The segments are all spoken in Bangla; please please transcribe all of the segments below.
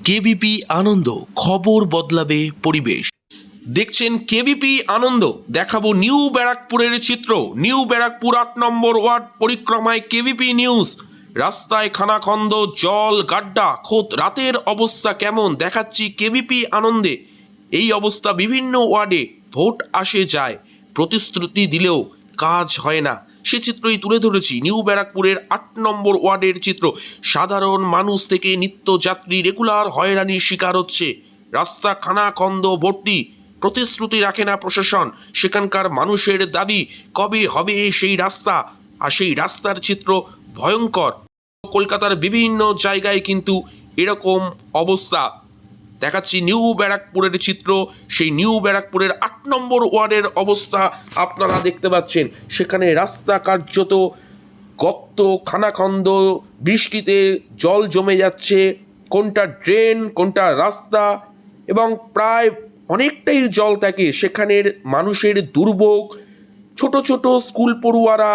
কেবিপি আনন্দ, খবর বদলাবে পরিবেশ। দেখছেন কেবিপি আনন্দ, দেখাবো নিউ ব্যারাকপুরের চিত্র। নিউ ব্যারাকপুর ৮ নম্বর ওয়ার্ড পরিক্রমায় কেবিপি নিউজ। রাস্তায় খানাখন্দ, জল, গাড্ডা, খোদ রাতের অবস্থা কেমন দেখাচ্ছি কেবিপি আনন্দে। এই অবস্থা বিভিন্ন ওয়ার্ডে, ভোট আসে যায়, প্রতিশ্রুতি দিলেও কাজ হয় না, সে চিত্রই তুলে ধরেছি। নিউ ব্যারাকপুরের ৮ নম্বর ওয়ার্ডের চিত্র। সাধারণ মানুষ থেকে নিত্যযাত্রী রেগুলার হয়রানির শিকার হচ্ছে। রাস্তা খানাখন্দ ভর্তি, প্রতিশ্রুতি রাখে না প্রশাসন। সেখানকার মানুষের দাবি কবে হবে সেই রাস্তা, আর সেই রাস্তার চিত্র ভয়ঙ্কর। কলকাতার বিভিন্ন জায়গায় কিন্তু এরকম অবস্থা দেখাচ্ছি। নিউ ব্যারাকপুরের চিত্র, সেই নিউ ব্যারাকপুরের ৮ নম্বর ওয়ার্ডের অবস্থা আপনারা দেখতে পাচ্ছেন। সেখানে রাস্তা কার্যত গর্ত, খানাখন্দ, বৃষ্টিতে জল জমে যাচ্ছে, কোনটা ড্রেন কোনটা রাস্তা, এবং প্রায় অনেকটাই জল থাকে। সেখানের মানুষের দুর্ভোগ, ছোট ছোট স্কুল পড়ুয়ারা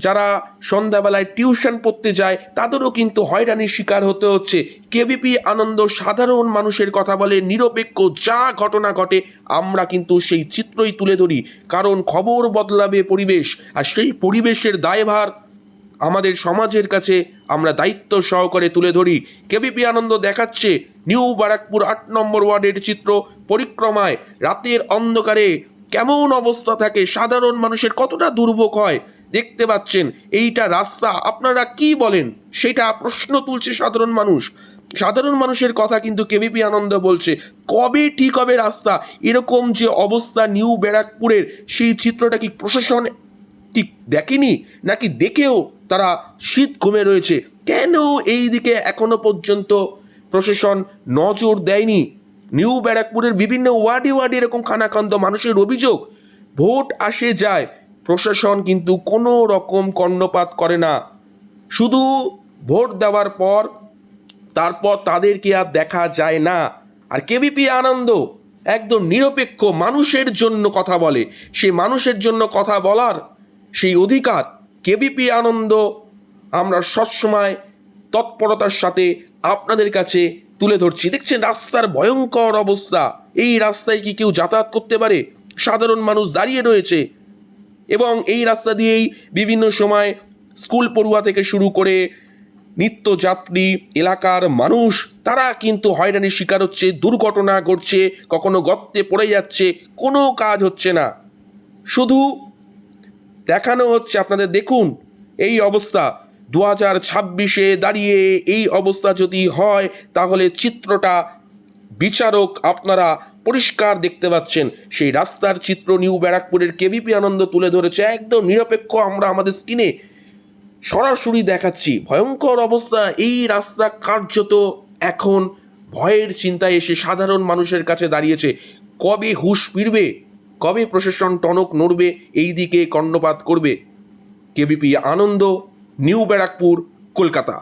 যারা সন্ধ্যাবেলায় টিউশন পড়তে যায় তাদেরও কিন্তু হয়রানির শিকার হতে হচ্ছে। কেবিপি আনন্দ সাধারণ মানুষের কথা বলে, নিরপেক্ষ যা ঘটনা ঘটে আমরা কিন্তু সেই চিত্রই তুলে ধরি, কারণ খবর বদলাবে পরিবেশ, আর সেই পরিবেশের দায়ভার আমাদের সমাজের কাছে আমরা দায়িত্ব সহকারে তুলে ধরি। কেবিপি আনন্দ দেখাচ্ছে নিউ ব্যারাকপুর ৮ নম্বর ওয়ার্ডের চিত্র। পরিক্রমায় রাতের অন্ধকারে কেমন অবস্থা থাকে, সাধারণ মানুষের কতটা দুর্ভোগ হয় দেখতে পাচ্ছেন। এইটা রাস্তা, আপনারা কি বলেন সেটা প্রশ্ন তুলছে সাধারণ মানুষ। সাধারণ মানুষের কথা কিন্তু কেবিপি আনন্দ বলছে, কবে ঠিক হবে রাস্তা। এরকম যে অবস্থা নিউ ব্যারাকপুরের, সেই চিত্রটা কি প্রশাসন ঠিক দেখেনি, নাকি দেখেও তারা শীত ঘুমে রয়েছে? কেন এই দিকে এখনো পর্যন্ত প্রশাসন নজর দেয়নি? নিউ ব্যারাকপুরের বিভিন্ন ওয়ার্ডে ওয়ার্ডে এরকম খানাখন্দ, মানুষের অভিযোগ ভোট আসে যায়, প্রশাসন কিন্তু কোনো রকম কর্ণপাত করে না। শুধু ভোট দেওয়ার পর তারপর তাদেরকে আর দেখা যায় না। আর কেবিপি আনন্দ একদম নিরপেক্ষ, মানুষের জন্য কথা বলে। সে মানুষের জন্য কথা বলার সেই অধিকার কেবিপি আনন্দ আমরা সবসময় তৎপরতার সাথে আপনাদের কাছে তুলে ধরছি। দেখছেন রাস্তার ভয়ঙ্কর অবস্থা। এই রাস্তায় কি কেউ যাতায়াত করতে পারে? সাধারণ মানুষ দাঁড়িয়ে রয়েছে, এবং এই রাস্তা দিয়েই বিভিন্ন সময় স্কুল পড়ুয়া থেকে শুরু করে নিত্যযাত্রী, এলাকার মানুষ তারা কিন্তু হয়রানির শিকার হচ্ছে, দুর্ঘটনা ঘটছে, কখনো গর্তে পড়ে যাচ্ছে, কোনো কাজ হচ্ছে না। শুধু দেখানো হচ্ছে আপনাদের, দেখুন এই অবস্থা। 2026-এ দাঁড়িয়ে এই অবস্থা যদি হয় তাহলে চিত্রটা বিচারক আপনারা পরিষ্কার দেখতে পাচ্ছেন। সেই রাস্তার চিত্র নিউ ব্যারাকপুরের কেবিপি আনন্দ তুলে ধরেছে, একদম নিরপেক্ষ আমরা আমাদের স্ক্রিনে সরাসরি দেখাচ্ছি। ভয়ঙ্কর অবস্থা এই রাস্তা, কার্যত এখন ভয়ের চিন্তায় এসে সাধারণ মানুষের কাছে দাঁড়িয়েছে। কবে হুঁশ ফিরবে, কবে প্রশাসন টনক নড়বে, এই দিকে কর্ণপাত করবে? কেবিপি আনন্দ, নিউ ব্যারাকপুর, কলকাতা।